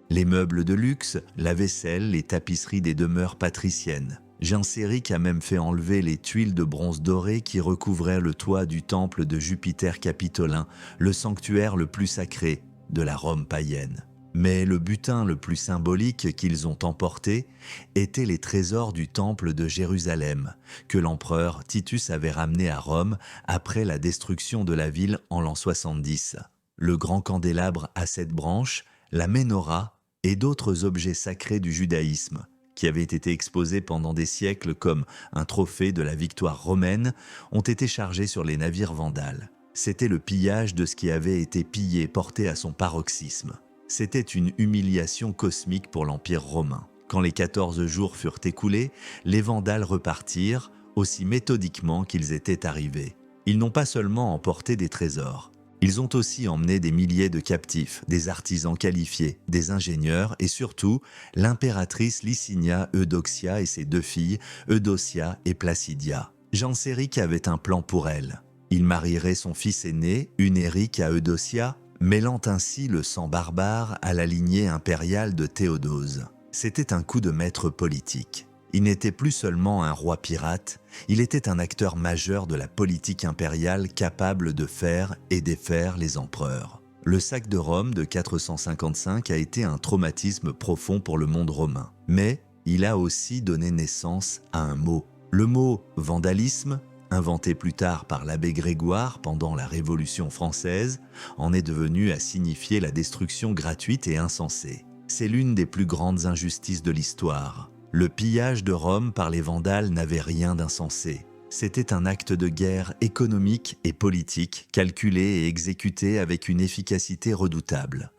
Les meubles de luxe, la vaisselle, les tapisseries des demeures patriciennes. Genséric a même fait enlever les tuiles de bronze doré qui recouvraient le toit du temple de Jupiter Capitolin, le sanctuaire le plus sacré de la Rome païenne. Mais le butin le plus symbolique qu'ils ont emporté étaient les trésors du temple de Jérusalem, que l'empereur Titus avait ramené à Rome après la destruction de la ville en l'an 70. Le grand candélabre à 7 branches, la ménorah et d'autres objets sacrés du judaïsme, qui avaient été exposés pendant des siècles comme un trophée de la victoire romaine, ont été chargés sur les navires vandales. C'était le pillage de ce qui avait été pillé porté à son paroxysme. C'était une humiliation cosmique pour l'Empire romain. Quand les 14 jours furent écoulés, les Vandales repartirent aussi méthodiquement qu'ils étaient arrivés. Ils n'ont pas seulement emporté des trésors, Ils ont aussi emmené des milliers de captifs, des artisans qualifiés, des ingénieurs et surtout l'impératrice Licinia Eudoxia et ses deux filles, Eudocia et Placidia. Genséric avait un plan pour elles. Il marierait son fils aîné, Hunéric, à Eudocia, mêlant ainsi le sang barbare à la lignée impériale de Théodose. C'était un coup de maître politique. Il n'était plus seulement un roi pirate, il était un acteur majeur de la politique impériale capable de faire et défaire les empereurs. Le sac de Rome de 455 a été un traumatisme profond pour le monde romain. Mais il a aussi donné naissance à un mot. Le mot « vandalisme », inventé plus tard par l'abbé Grégoire pendant la Révolution française, en est devenu à signifier la destruction gratuite et insensée. C'est l'une des plus grandes injustices de l'histoire. Le pillage de Rome par les Vandales n'avait rien d'insensé. C'était un acte de guerre économique et politique, calculé et exécuté avec une efficacité redoutable.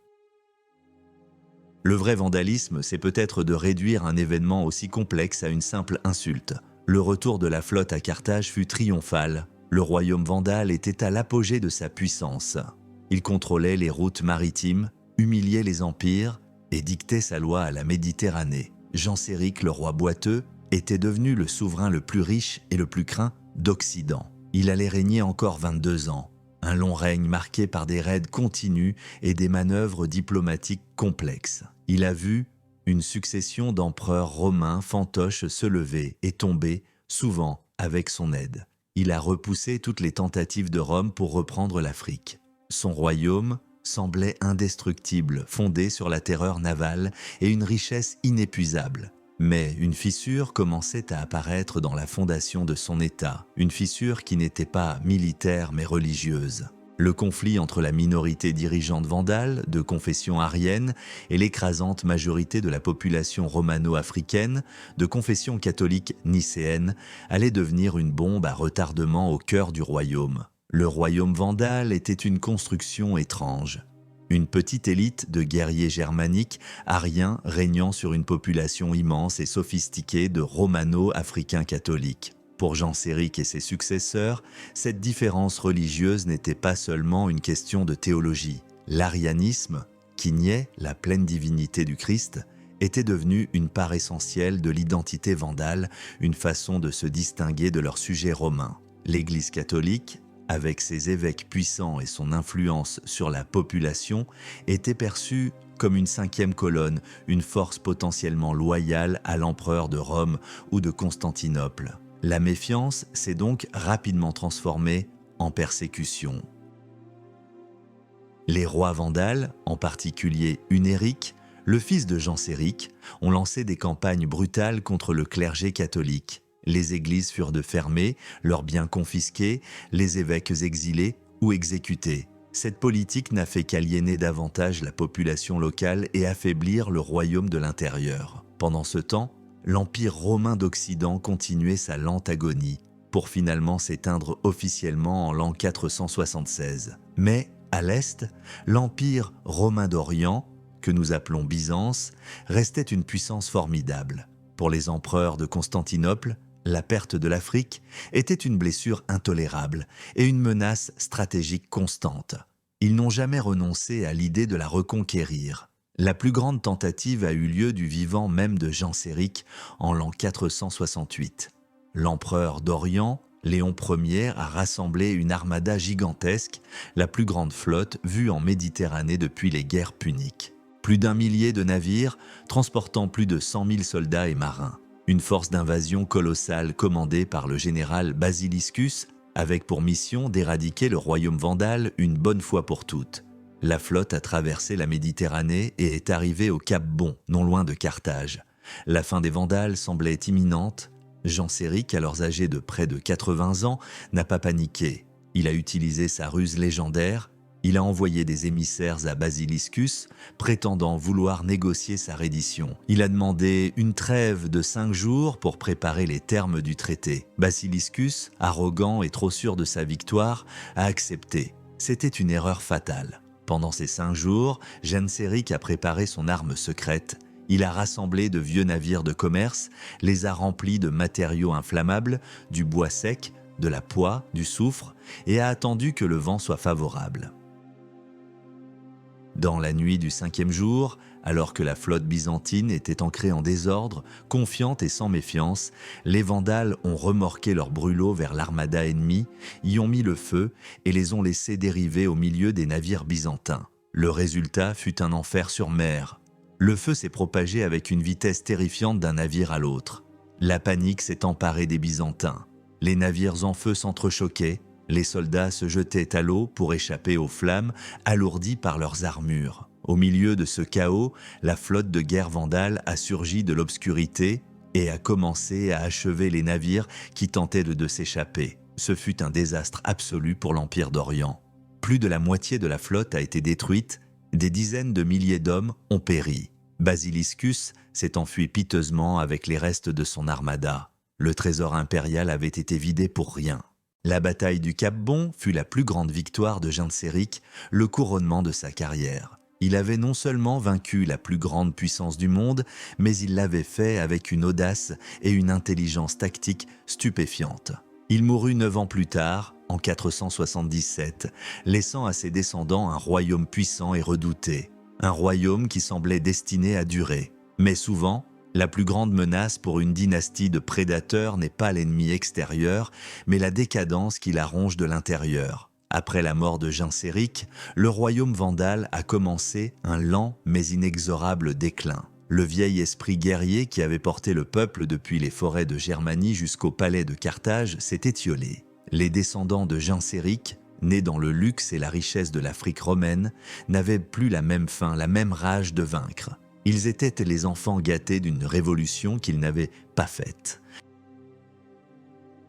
Le vrai vandalisme, c'est peut-être de réduire un événement aussi complexe à une simple insulte. Le retour de la flotte à Carthage fut triomphal. Le royaume vandale était à l'apogée de sa puissance. Il contrôlait les routes maritimes, humiliait les empires et dictait sa loi à la Méditerranée. Genséric, le roi boiteux, était devenu le souverain le plus riche et le plus craint d'Occident. Il allait régner encore 22 ans, un long règne marqué par des raids continus et des manœuvres diplomatiques complexes. Il a vu une succession d'empereurs romains fantoches se lever et tomber, souvent avec son aide. Il a repoussé toutes les tentatives de Rome pour reprendre l'Afrique. Son royaume semblait indestructible, fondé sur la terreur navale et une richesse inépuisable. Mais une fissure commençait à apparaître dans la fondation de son État, une fissure qui n'était pas militaire mais religieuse. Le conflit entre la minorité dirigeante vandale, de confession arienne, et l'écrasante majorité de la population romano-africaine, de confession catholique nicéenne, allait devenir une bombe à retardement au cœur du royaume. Le royaume vandale était une construction étrange. Une petite élite de guerriers germaniques, ariens, régnant sur une population immense et sophistiquée de romano-africains catholiques. Pour Genséric et ses successeurs, cette différence religieuse n'était pas seulement une question de théologie. L'arianisme, qui niait la pleine divinité du Christ, était devenu une part essentielle de l'identité vandale, une façon de se distinguer de leurs sujets romains. L'Église catholique, avec ses évêques puissants et son influence sur la population, était perçue comme une cinquième colonne, une force potentiellement loyale à l'empereur de Rome ou de Constantinople. La méfiance s'est donc rapidement transformée en persécution. Les rois vandales, en particulier Hunéric, le fils de Genséric, ont lancé des campagnes brutales contre le clergé catholique. Les églises furent fermées, leurs biens confisqués, les évêques exilés ou exécutés. Cette politique n'a fait qu'aliéner davantage la population locale et affaiblir le royaume de l'intérieur. Pendant ce temps, l'Empire romain d'Occident continuait sa lente agonie, pour finalement s'éteindre officiellement en l'an 476. Mais, à l'Est, l'Empire romain d'Orient, que nous appelons Byzance, restait une puissance formidable. Pour les empereurs de Constantinople, la perte de l'Afrique était une blessure intolérable et une menace stratégique constante. Ils n'ont jamais renoncé à l'idée de la reconquérir. La plus grande tentative a eu lieu du vivant même de Genséric en l'an 468. L'empereur d'Orient, Léon Ier, a rassemblé une armada gigantesque, la plus grande flotte vue en Méditerranée depuis les guerres puniques. Plus d'1 millier de navires transportant plus de 100 000 soldats et marins. Une force d'invasion colossale commandée par le général Basiliscus, avec pour mission d'éradiquer le royaume vandale une bonne fois pour toutes. La flotte a traversé la Méditerranée et est arrivée au Cap Bon, non loin de Carthage. La fin des Vandales semblait imminente. Genséric, alors âgé de près de 80 ans, n'a pas paniqué. Il a utilisé sa ruse légendaire. Il a envoyé des émissaires à Basiliscus, prétendant vouloir négocier sa reddition. Il a demandé une trêve de 5 jours pour préparer les termes du traité. Basiliscus, arrogant et trop sûr de sa victoire, a accepté. C'était une erreur fatale. Pendant ces 5 jours, Genséric a préparé son arme secrète. Il a rassemblé de vieux navires de commerce, les a remplis de matériaux inflammables, du bois sec, de la poix, du soufre, et a attendu que le vent soit favorable. Dans la nuit du 5e jour, alors que la flotte byzantine était ancrée en désordre, confiante et sans méfiance, les Vandales ont remorqué leurs brûlots vers l'armada ennemie, y ont mis le feu et les ont laissés dériver au milieu des navires byzantins. Le résultat fut un enfer sur mer. Le feu s'est propagé avec une vitesse terrifiante d'un navire à l'autre. La panique s'est emparée des Byzantins. Les navires en feu s'entrechoquaient, les soldats se jetaient à l'eau pour échapper aux flammes, alourdis par leurs armures. Au milieu de ce chaos, la flotte de guerre vandale a surgi de l'obscurité et a commencé à achever les navires qui tentaient de s'échapper. Ce fut un désastre absolu pour l'Empire d'Orient. Plus de la moitié de la flotte a été détruite, des dizaines de milliers d'hommes ont péri. Basiliscus s'est enfui piteusement avec les restes de son armada. Le trésor impérial avait été vidé pour rien. La bataille du Cap Bon fut la plus grande victoire de Genséric, le couronnement de sa carrière. Il avait non seulement vaincu la plus grande puissance du monde, mais il l'avait fait avec une audace et une intelligence tactique stupéfiantes. Il mourut 9 ans plus tard, en 477, laissant à ses descendants un royaume puissant et redouté. Un royaume qui semblait destiné à durer. Mais souvent, la plus grande menace pour une dynastie de prédateurs n'est pas l'ennemi extérieur, mais la décadence qui la ronge de l'intérieur. Après la mort de Genséric, le royaume vandale a commencé un lent mais inexorable déclin. Le vieil esprit guerrier qui avait porté le peuple depuis les forêts de Germanie jusqu'au palais de Carthage s'est étiolé. Les descendants de Genséric, nés dans le luxe et la richesse de l'Afrique romaine, n'avaient plus la même faim, la même rage de vaincre. Ils étaient les enfants gâtés d'une révolution qu'ils n'avaient pas faite.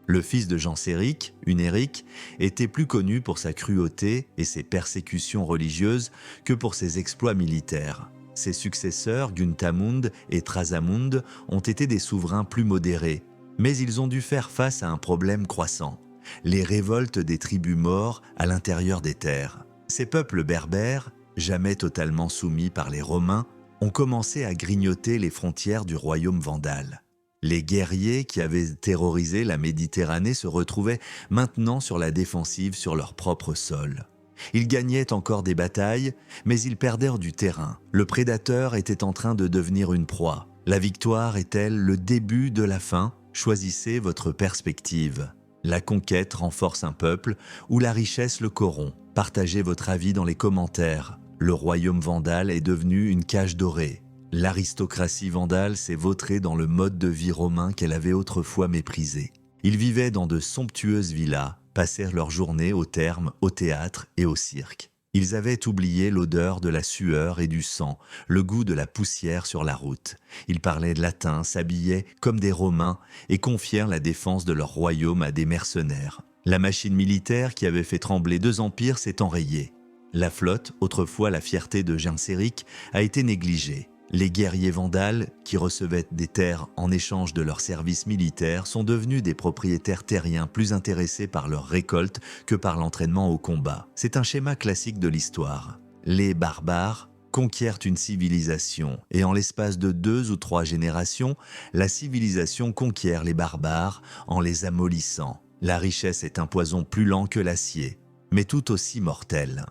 Le fils de Genséric, Hunéric, était plus connu pour sa cruauté et ses persécutions religieuses que pour ses exploits militaires. Ses successeurs, Guntamund et Thrasamund, ont été des souverains plus modérés, mais ils ont dû faire face à un problème croissant, les révoltes des tribus maures à l'intérieur des terres. Ces peuples berbères, jamais totalement soumis par les Romains, ont commencé à grignoter les frontières du royaume vandale. Les guerriers qui avaient terrorisé la Méditerranée se retrouvaient maintenant sur la défensive sur leur propre sol. Ils gagnaient encore des batailles, mais ils perdèrent du terrain. Le prédateur était en train de devenir une proie. La victoire est-elle le début de la fin? Choisissez votre perspective. La conquête renforce un peuple ou la richesse le corrompt. Partagez votre avis dans les commentaires. Le royaume vandale est devenu une cage dorée. L'aristocratie vandale s'est vautrée dans le mode de vie romain qu'elle avait autrefois méprisé. Ils vivaient dans de somptueuses villas, passèrent leurs journées au therme, au théâtre et au cirque. Ils avaient oublié l'odeur de la sueur et du sang, le goût de la poussière sur la route. Ils parlaient latin, s'habillaient comme des Romains et confièrent la défense de leur royaume à des mercenaires. La machine militaire qui avait fait trembler 2 empires s'est enrayée. La flotte, autrefois la fierté de Genséric, a été négligée. Les guerriers vandales, qui recevaient des terres en échange de leurs services militaires, sont devenus des propriétaires terriens plus intéressés par leur récolte que par l'entraînement au combat. C'est un schéma classique de l'histoire. Les barbares conquièrent une civilisation, et en l'espace de 2 ou 3 générations, la civilisation conquiert les barbares en les amollissant. La richesse est un poison plus lent que l'acier, mais tout aussi mortel.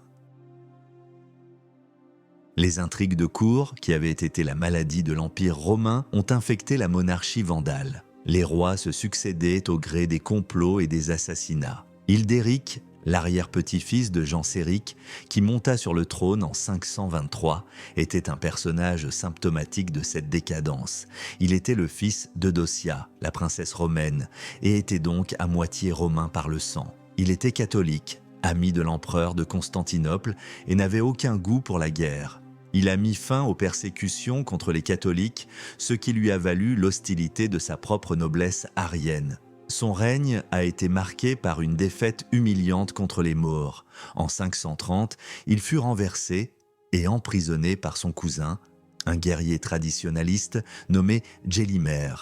Les intrigues de cour, qui avaient été la maladie de l'Empire romain, ont infecté la monarchie vandale. Les rois se succédaient au gré des complots et des assassinats. Hildéric, l'arrière-petit-fils de Genséric, qui monta sur le trône en 523, était un personnage symptomatique de cette décadence. Il était le fils d'Eudocia, la princesse romaine, et était donc à moitié romain par le sang. Il était catholique, ami de l'empereur de Constantinople, et n'avait aucun goût pour la guerre. Il a mis fin aux persécutions contre les catholiques, ce qui lui a valu l'hostilité de sa propre noblesse arienne. Son règne a été marqué par une défaite humiliante contre les Maures. En 530, il fut renversé et emprisonné par son cousin, un guerrier traditionnaliste nommé Gélimer.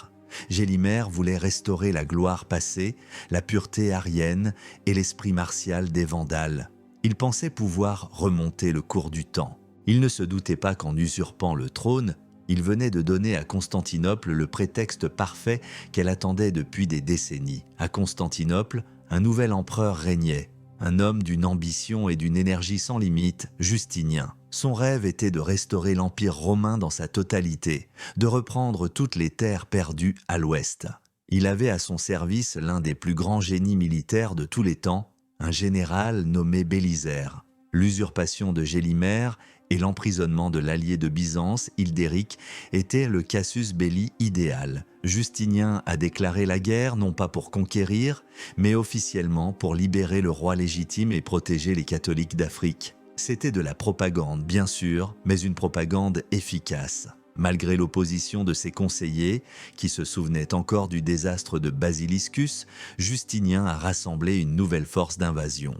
Gélimer voulait restaurer la gloire passée, la pureté arienne et l'esprit martial des Vandales. Il pensait pouvoir remonter le cours du temps. Il ne se doutait pas qu'en usurpant le trône, il venait de donner à Constantinople le prétexte parfait qu'elle attendait depuis des décennies. À Constantinople, un nouvel empereur régnait. Un homme d'une ambition et d'une énergie sans limite, Justinien. Son rêve était de restaurer l'Empire romain dans sa totalité, de reprendre toutes les terres perdues à l'ouest. Il avait à son service l'un des plus grands génies militaires de tous les temps, un général nommé Bélisaire. L'usurpation de Gélimère et l'emprisonnement de l'allié de Byzance, Hildéric, étaient le casus belli idéal. Justinien a déclaré la guerre non pas pour conquérir, mais officiellement pour libérer le roi légitime et protéger les catholiques d'Afrique. C'était de la propagande, bien sûr, mais une propagande efficace. Malgré l'opposition de ses conseillers, qui se souvenaient encore du désastre de Basiliscus, Justinien a rassemblé une nouvelle force d'invasion.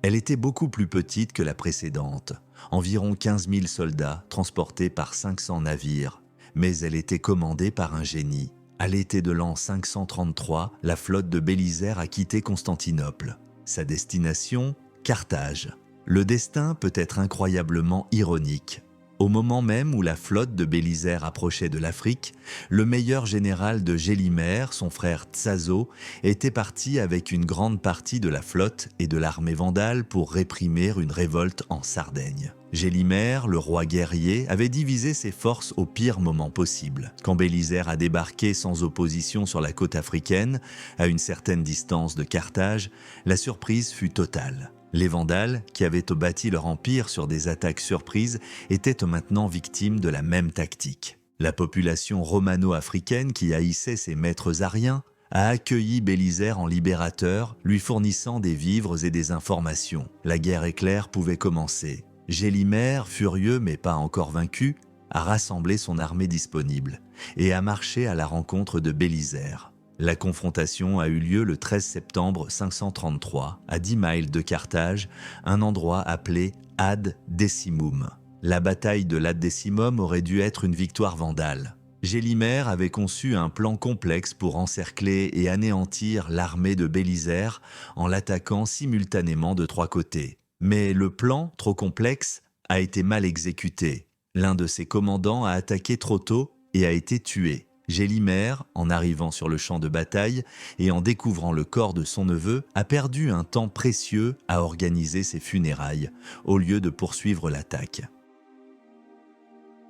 Elle était beaucoup plus petite que la précédente, environ 15 000 soldats transportés par 500 navires, mais elle était commandée par un génie. À l'été de l'an 533, la flotte de Bélisaire a quitté Constantinople. Sa destination, Carthage. Le destin peut être incroyablement ironique. Au moment même où la flotte de Bélisaire approchait de l'Afrique, le meilleur général de Gélimère, son frère Tsazo, était parti avec une grande partie de la flotte et de l'armée vandale pour réprimer une révolte en Sardaigne. Gélimère, le roi guerrier, avait divisé ses forces au pire moment possible. Quand Bélisaire a débarqué sans opposition sur la côte africaine, à une certaine distance de Carthage, la surprise fut totale. Les Vandales, qui avaient bâti leur empire sur des attaques surprises, étaient maintenant victimes de la même tactique. La population romano-africaine, qui haïssait ses maîtres ariens, a accueilli Bélisaire en libérateur, lui fournissant des vivres et des informations. La guerre éclair pouvait commencer. Gélimère, furieux mais pas encore vaincu, a rassemblé son armée disponible et a marché à la rencontre de Bélisaire. La confrontation a eu lieu le 13 septembre 533, à 10 miles de Carthage, un endroit appelé Ad Decimum. La bataille de l'Ad Decimum aurait dû être une victoire vandale. Gélimère avait conçu un plan complexe pour encercler et anéantir l'armée de Bélisaire en l'attaquant simultanément de 3 côtés. Mais le plan, trop complexe, a été mal exécuté. L'un de ses commandants a attaqué trop tôt et a été tué. Gélimère, en arrivant sur le champ de bataille et en découvrant le corps de son neveu, a perdu un temps précieux à organiser ses funérailles, au lieu de poursuivre l'attaque.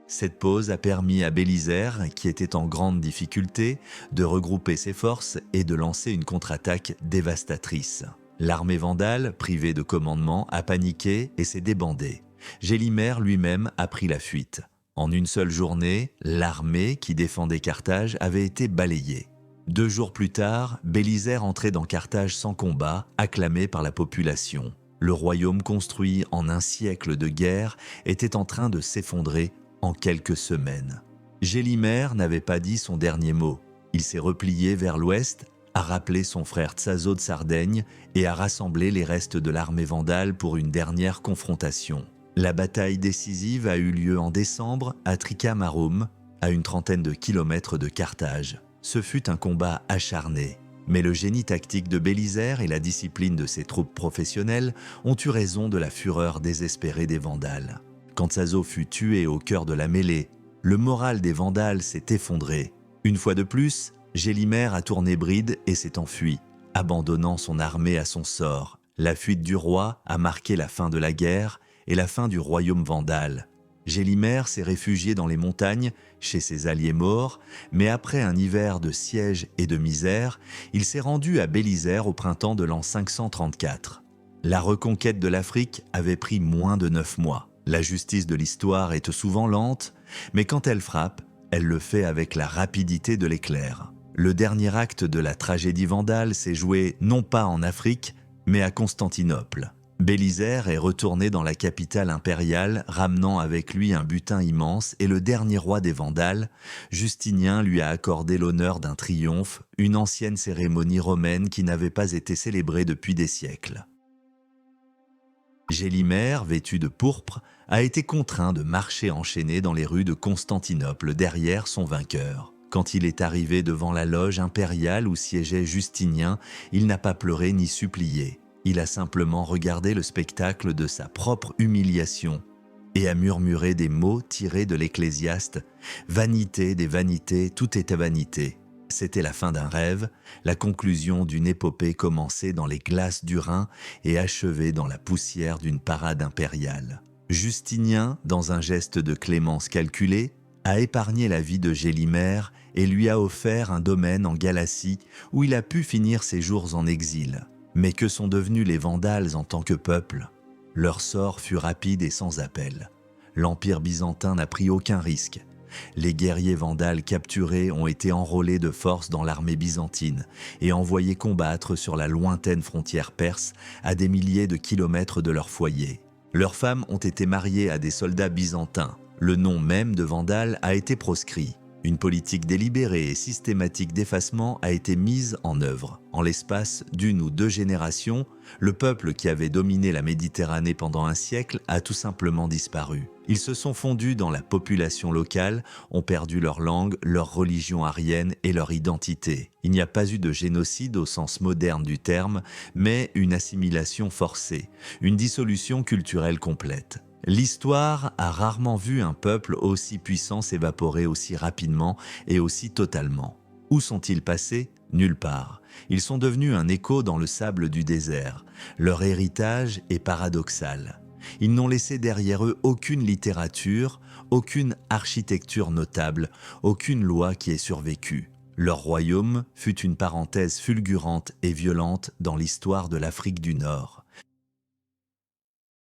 Cette pause a permis à Bélisaire, qui était en grande difficulté, de regrouper ses forces et de lancer une contre-attaque dévastatrice. L'armée vandale, privée de commandement, a paniqué et s'est débandée. Gélimère lui-même a pris la fuite. En une seule journée, l'armée qui défendait Carthage avait été balayée. 2 jours plus tard, Bélisaire entrait dans Carthage sans combat, acclamé par la population. Le royaume construit en un siècle de guerre était en train de s'effondrer en quelques semaines. Gélimère n'avait pas dit son dernier mot. Il s'est replié vers l'ouest, a rappelé son frère Tsazo de Sardaigne et a rassemblé les restes de l'armée vandale pour une dernière confrontation. La bataille décisive a eu lieu en décembre à Tricamarum, à une trentaine de kilomètres de Carthage. Ce fut un combat acharné, mais le génie tactique de Bélisaire et la discipline de ses troupes professionnelles ont eu raison de la fureur désespérée des Vandales. Quand Tsazo fut tué au cœur de la mêlée, le moral des Vandales s'est effondré. Une fois de plus, Gélimère a tourné bride et s'est enfui, abandonnant son armée à son sort. La fuite du roi a marqué la fin de la guerre et la fin du royaume vandale. Gélimère s'est réfugié dans les montagnes, chez ses alliés morts, mais après un hiver de siège et de misère, il s'est rendu à Bélisaire au printemps de l'an 534. La reconquête de l'Afrique avait pris moins de 9 mois. La justice de l'histoire est souvent lente, mais quand elle frappe, elle le fait avec la rapidité de l'éclair. Le dernier acte de la tragédie vandale s'est joué non pas en Afrique, mais à Constantinople. Bélisaire est retourné dans la capitale impériale, ramenant avec lui un butin immense, et le dernier roi des Vandales, Justinien, lui a accordé l'honneur d'un triomphe, une ancienne cérémonie romaine qui n'avait pas été célébrée depuis des siècles. Gélimère, vêtu de pourpre, a été contraint de marcher enchaîné dans les rues de Constantinople derrière son vainqueur. Quand il est arrivé devant la loge impériale où siégeait Justinien, il n'a pas pleuré ni supplié. Il a simplement regardé le spectacle de sa propre humiliation et a murmuré des mots tirés de l'Ecclésiaste « Vanité des vanités, tout est vanité ». C'était la fin d'un rêve, la conclusion d'une épopée commencée dans les glaces du Rhin et achevée dans la poussière d'une parade impériale. Justinien, dans un geste de clémence calculée, a épargné la vie de Gélimère et lui a offert un domaine en Galatie où il a pu finir ses jours en exil. Mais que sont devenus les Vandales en tant que peuple? Leur sort fut rapide et sans appel. L'Empire byzantin n'a pris aucun risque. Les guerriers vandales capturés ont été enrôlés de force dans l'armée byzantine et envoyés combattre sur la lointaine frontière perse à des milliers de kilomètres de leur foyer. Leurs femmes ont été mariées à des soldats byzantins. Le nom même de Vandales a été proscrit. Une politique délibérée et systématique d'effacement a été mise en œuvre. En l'espace d'une ou deux générations, le peuple qui avait dominé la Méditerranée pendant un siècle a tout simplement disparu. Ils se sont fondus dans la population locale, ont perdu leur langue, leur religion aryenne et leur identité. Il n'y a pas eu de génocide au sens moderne du terme, mais une assimilation forcée, une dissolution culturelle complète. L'histoire a rarement vu un peuple aussi puissant s'évaporer aussi rapidement et aussi totalement. Où sont-ils passés? Nulle part. Ils sont devenus un écho dans le sable du désert. Leur héritage est paradoxal. Ils n'ont laissé derrière eux aucune littérature, aucune architecture notable, aucune loi qui ait survécu. Leur royaume fut une parenthèse fulgurante et violente dans l'histoire de l'Afrique du Nord.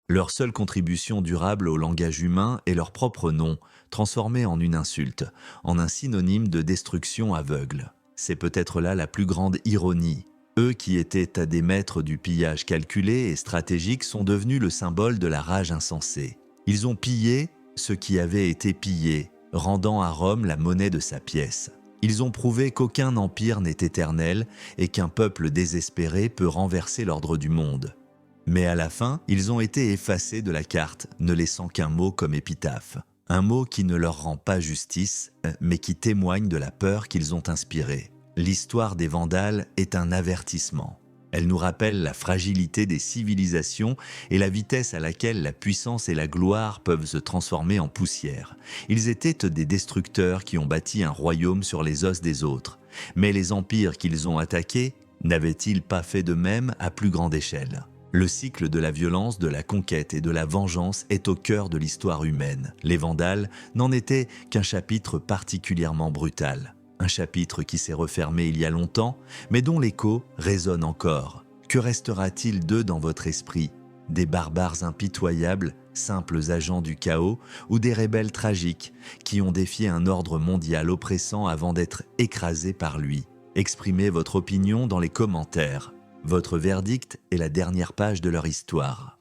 Leur seule contribution durable au langage humain est leur propre nom, transformé en une insulte, en un synonyme de destruction aveugle. C'est peut-être là la plus grande ironie. Eux qui étaient à des maîtres du pillage calculé et stratégique sont devenus le symbole de la rage insensée. Ils ont pillé ce qui avait été pillé, rendant à Rome la monnaie de sa pièce. Ils ont prouvé qu'aucun empire n'est éternel et qu'un peuple désespéré peut renverser l'ordre du monde. Mais à la fin, ils ont été effacés de la carte, ne laissant qu'un mot comme épitaphe. Un mot qui ne leur rend pas justice, mais qui témoigne de la peur qu'ils ont inspirée. L'histoire des Vandales est un avertissement. Elle nous rappelle la fragilité des civilisations et la vitesse à laquelle la puissance et la gloire peuvent se transformer en poussière. Ils étaient des destructeurs qui ont bâti un royaume sur les os des autres. Mais les empires qu'ils ont attaqués, n'avaient-ils pas fait de même à plus grande échelle ? Le cycle de la violence, de la conquête et de la vengeance est au cœur de l'histoire humaine. Les Vandales n'en étaient qu'un chapitre particulièrement brutal. Un chapitre qui s'est refermé il y a longtemps, mais dont l'écho résonne encore. Que restera-t-il d'eux dans votre esprit? Des barbares impitoyables, simples agents du chaos, ou des rebelles tragiques qui ont défié un ordre mondial oppressant avant d'être écrasés par lui? Exprimez votre opinion dans les commentaires. Votre verdict est la dernière page de leur histoire.